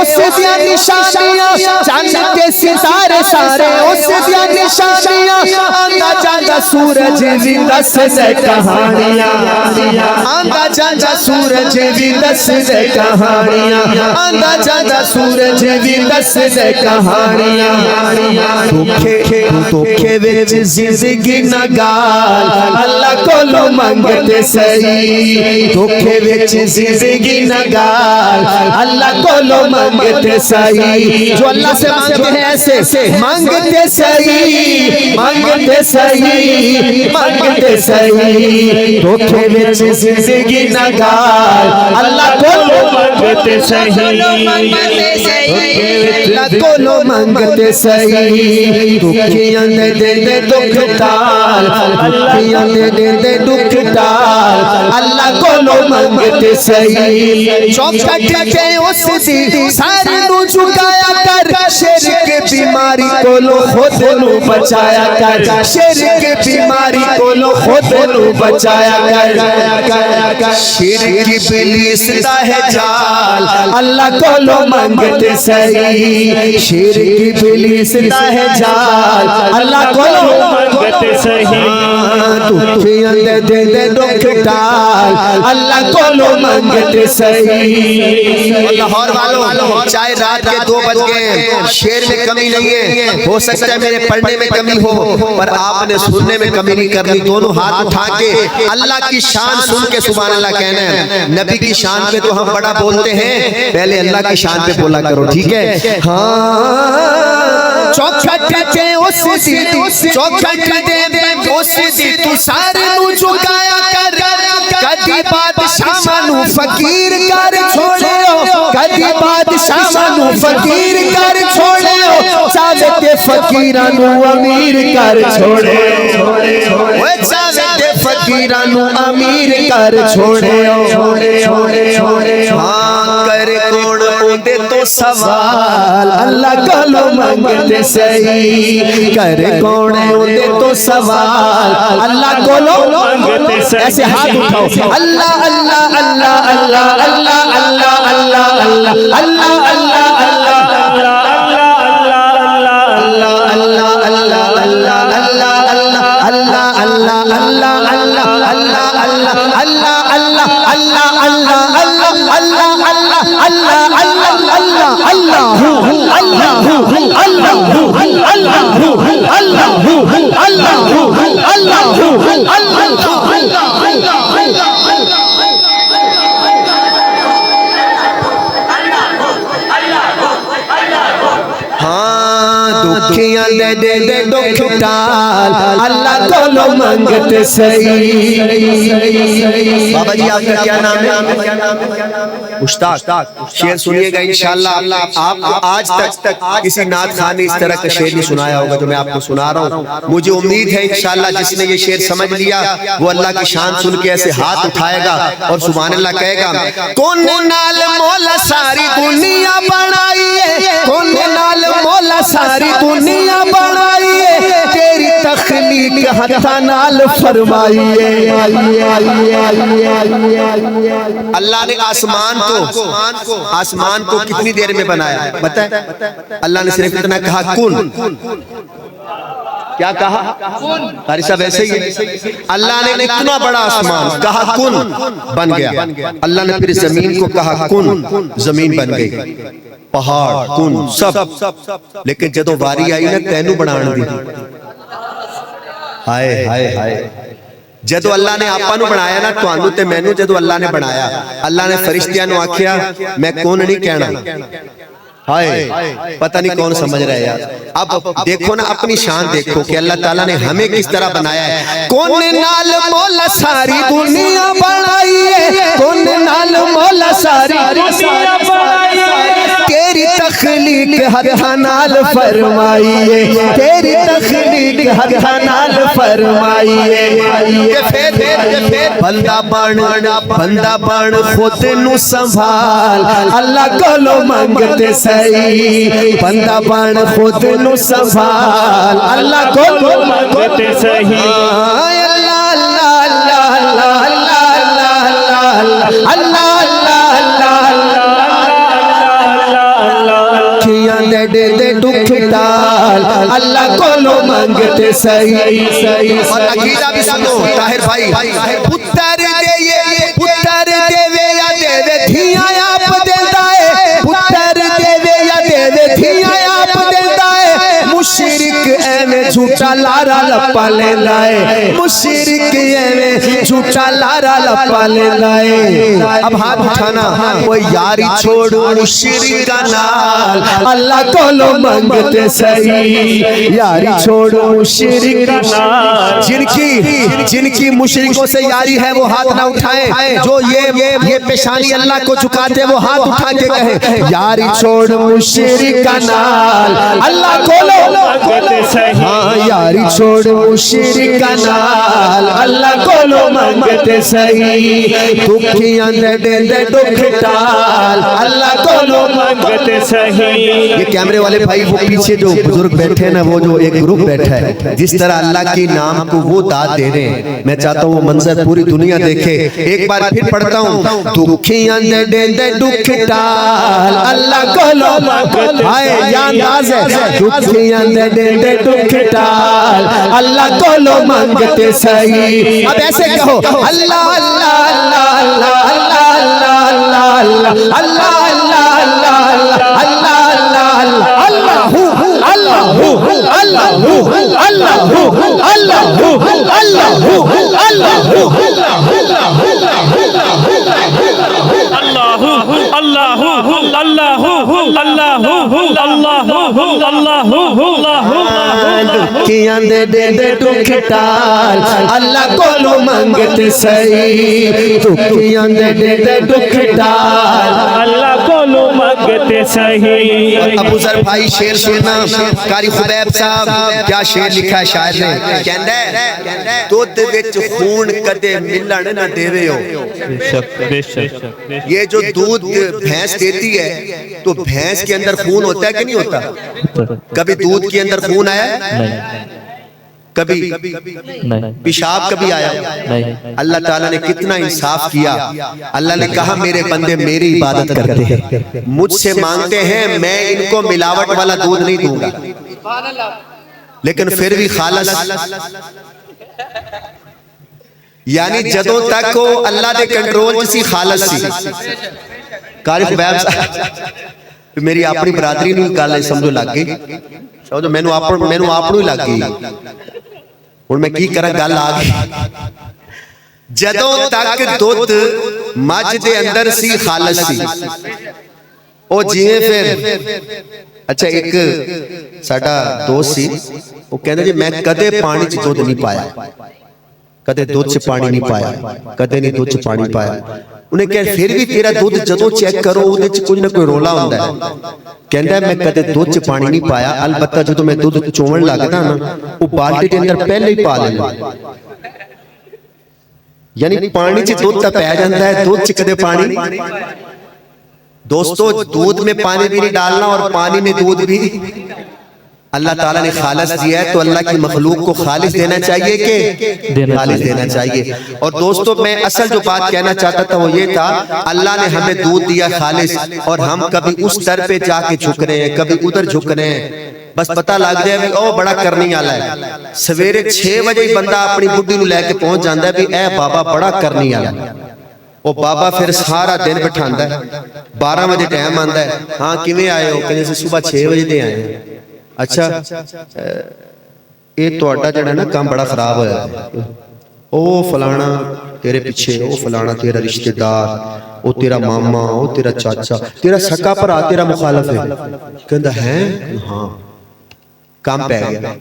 اس دیا نشانیاں چاند کے ستارے سارے اس دیا نشانیاں آندا جاندا سورج بھی دس دے کہانیاں آندا جاندا سورج بھی دس دے کہانیاں آندا جاندا سورج بھی دس دے کہانیاں دکھے وچ زندگی نگال اللہ کولو منگتے سہی دکھے وچ زندگی نگال اللہ کولو منگتے سہی جو اللہ سے مانگتے ہیں ایسے مانگتے سہی مانگتے سہی مانگتے سہی دکھے وچ زندگی نگال اللہ کولو منگتے سہی اللہ کولو منگتے سہی دکھیاں دے دے دکھ ٹال دکھیاں دے دے دکھ ٹال اللہ کولو منگتے سہی چوکھٹ کے اس دی سارے نو جھکایا کر شرک بیماری کولو خود نو بچایا کر شرک بیماری کولو خود نو بچایا کر شرک ابلیس دا ہے جال اللہ کولو منگتے سہی شرک ابلیس دا ہے جال اللہ کولو منگتے سہی دکھیاں دے دے دکھ ٹال اللہ کولو منگتے سہی لاہور والوں چاہے رات کے 2 بج گئے شعر میں کمی نہیں ہے ہو سکتا ہے میرے پڑھنے میں کمی ہو پر آپ نے سننے میں کمی نہیں کرنی دونوں ہاتھ اٹھا کے اللہ کی شان سن کے سبحان اللہ کہنا ہے نبی کی شان پہ تو ہم بڑا بولتے ہیں پہلے اللہ کی شان پہ بولا کرو ٹھیک ہے ہاں چوکھٹ کے اس دی چوکھٹ دے اس دی تو سارے نو جھکایا کر کدی بادشاہ نو فقیر کر چھوڑیو کدی بادشاہ نو فقیر کر چھوڑیو چاہتے فقیراں نو امیر کر چھوڑیو اوے چاہتے فقیراں نو امیر کر چھوڑیو ہاں کر کوڑ اودے تو سوال اللہ کولو منگتے سہی کر کوڑ اودے تو سوال اللہ کولو منگتے سہی ایسے ہاتھ اٹھاؤ اللہ اللہ اللہ اللہ اللہ اللہ اللہ اللہ اللہ دکھیاں دے دے دکھ ٹال اللہ کولو منگتے سہی بابا جی آپ کا کیا نام ہے مشتاق شعر سنیے گا انشاءاللہ آپ کو آج تک کسی نعت خان نے اس طرح کا شعر نہیں سنایا ہوگا جو میں آپ کو سنا رہا ہوں مجھے امید ہے انشاءاللہ جس نے یہ شعر سمجھ لیا وہ اللہ کی شان سن کے ایسے ہاتھ اٹھائے گا اور سبحان اللہ کہے گا کون نال مولا ساری دنیا بنائی ہے کون نال مولا ساری دنیا بنائی ہے تیری تخلیق ہتھاں نال فرمائی ہے اللہ نے آسمان کو کتنی دیر میں بنایا پتہ ہے اللہ نے صرف اتنا کہا کن کیا کہا قاری صاحب ایسے ہی اللہ نے اتنا بڑا آسمان کہا کن بن گیا اللہ نے پھر زمین کو کہا کن زمین بن گئی پہاڑ کن سب لیکن جدو واری آئی نا تینو بنان دی ہائے ہائے ہائے جدو اللہ نے آپا نو بنایا نا تو آنو تے مینو جدو اللہ نے بنایا اللہ نے فرشتیاں نو آکھیا میں کون نہیں کہنا ہائے پتہ نہیں کون سمجھ رہے یار اب دیکھو نا اپنی شان دیکھو کہ اللہ تعالیٰ نے ہمیں کس طرح بنایا ہے کون نال مولا ساری دنیا بنائی ہے کون نال مولا ساری دنیا بنائی ہے تیری تخلیق ہتھاں نال فرمائی ہے تیری تخلیق ہتھاں نال فرمائی ہے بندہ بن خود نو سنبھال اللہ کولو منگتے سہی بندہ بن خود نو سنبھال اللہ کولو منگتے سہی اللہ اللہ اللہ اللہ اللہ اللہ اللہ اللہ اللہ منگتے سہی اور عقیدہ بھی سنو طاہر بھائی پتر دے وے یا دے وے دھیاں آپ دیندا ہے پتر دے وے یا دے وے دھیاں آپ دیندا ہے مشرک ایویں جھوٹا لارا لپا لیندا ہے مشرک ایویں جھوٹا لارا لپا لیندا ہے اب ہاتھ اٹھانا وہ یاری چھوڑو مشرک نال اللہ کولو منگتے سہی یاری چھوڑو مشرک نال جن کی مشرکوں سے یاری ہے وہ ہاتھ نہ اٹھائیں جو یہ پیشانی اللہ کو جھکاتے وہ ہاتھ اٹھا کے کہیں یاری چھوڑ مشرک نال اللہ کولو منگتے سہی ہاں یاری چھوڑ مشرک نال اللہ کولو منگتے سہی دکھیاں دے دے دکھ ٹال اللہ کولو منگتے سہی یہ کیمرے والے بھائی وہ پیچھے جو بزرگ بیٹھے ہیں نا وہ جو ایک گروپ بیٹھا ہے جس طرح اللہ کی نام کو وہ داد دے رہے ہیں میں چاہتا ہوں وہ منظر پوری دنیا دیکھے ایک بار پھر پڑھتا ہوں دکھیاں دے دے دکھ ٹال اللہ کولو منگتے ہائے یا انداز ہے دکھیاں دے دے دکھ ٹال اللہ کولو منگتے سہی اب ایسے کہو اللہ اللہ اللہ اللہ اللہ اللہ اللہ دکھیاں دے دے دکھ ٹال اللہ کولو منگتے سہی دکھیاں دے دے دکھ ٹال اللہ کولو منگتے سہی ابو ذر بھائی شعر سننا قاری خبیب صاحب کیا شعر لکھا ہے شاعر نے کہندا ہے دودھ وچ خون کدے ملن نہ دیوے ہو یہ جو دودھ بھینس دیتی ہے تو بھینس کے اندر خون ہوتا ہے کہ نہیں ہوتا کبھی دودھ کے اندر خون آیا کبھی پیشاب کبھی آیا اللہ تعالیٰ نے کتنا انصاف کیا اللہ نے کہا میرے بندے میری عبادت کرتے ہیں مجھ سے مانگتے ہیں میں ان کو ملاوٹ والا دودھ نہیں دوں گا لیکن پھر بھی خالص یعنی جدوں تک وہ اللہ دے کنٹرول جسی خالص سی قاری خبیب صاحب میری اپنی برادری نہیں گل سمجھو لگ گئی سمجھو مینوں اپنوں ہی لگ گئی ہن میں کی کراں گل آ گئی جدوں تک دودھ مجھ دے اندر سی خالص سی او جیویں پھر اچھا ایک ساڈا دوست سی وہ کہندا جی میں کدے پانی چ دودھ نہیں پایا کدے دودھ چ پانی نہیں پایا کدے نہیں دودھ چ پانی پایا انہیں کہا پھر بھی تیرا دودھ جدوں چیک کرو وہ کچھ نہ کوئی رولا ہوندا ہے کہندا ہے میں کدے دودھ چ پانی نہیں پایا البتہ جدوں میں دودھ چوون لگدا نا وہ بالٹی کے اندر پہلے ہی پا لینا یعنی پانی چ دودھ تا پی جاندا ہے دودھ چ کدے پانی دوستو دودھ میں پانی بھی نہیں ڈالنا اور پانی میں دودھ بھی اللہ تعالیٰ نے خالص دیا ہے تو اللہ کی مخلوق کو خالص دینا چاہیے کہ خالص دینا چاہیے اور دوستو میں اصل جو بات کہنا چاہتا تھا وہ یہ تھا اللہ نے ہمیں دودھ دیا خالص اور ہم کبھی اس در پہ جا کے جھک رہے ہیں کبھی ادھر جھک رہے ہیں بس پتہ لگ جائے بھی او بڑا کرنی آلا ہے سویرے 6 بجے بندہ اپنی بڈی نو لے کے پہنچ جاندہ ہے بھی اے بابا بڑا کرنی آلا ہے وہ بابا پھر سارا دن بٹھاندہ ہے 12 بجے ٹائم آندہ ہے ہاں کیویں آئے ہو کہنے سے صبح 6 بجے دے آئے ہیں اچھا یہ توڑا جڑا نا کام بڑا خراب ہے او فلانا تیرے پیچھے او فلانا تیرا رشتہ دار او تیرا ماما او تیرا چاچا تیرا سکا پر آ تیرا مخالف ہے کہندہ ہے ہاں کام پہ گیا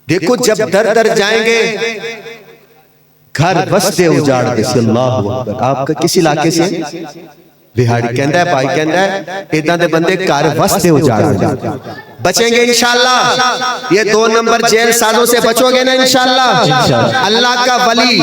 دیکھو جب در در جائیں گے گھر بستے اجاڑ دے سی اللہ اکبر آپ کا کس علاقے سے بہاڑی کہندہ ہے بھائی کہندہ ہے ادھا دے بندے کار وستے اجاڑ دے بچیں گے انشاءاللہ یہ 2 نمبر جیل سازوں سے بچو گے نا انشاءاللہ اللہ کا ولی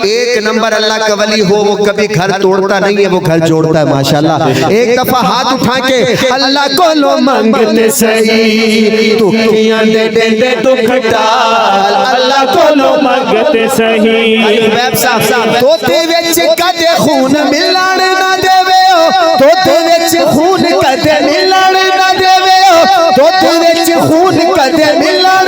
1 نمبر اللہ کا ولی ہو وہ کبھی گھر توڑتا نہیں ہے وہ گھر جوڑتا ہے ماشاءاللہ ایک دفعہ ہاتھ اٹھا کے اللہ کو لو منگتے سہی دکھیاں دے دے دے دکھ ٹال اللہ کو لو منگتے سہی ویب صاحب توتے وچ کدے خون ملان نہ دیوے توتے وچ خون کدے ملان نہ دیوے توتے وچ خون کدے ملان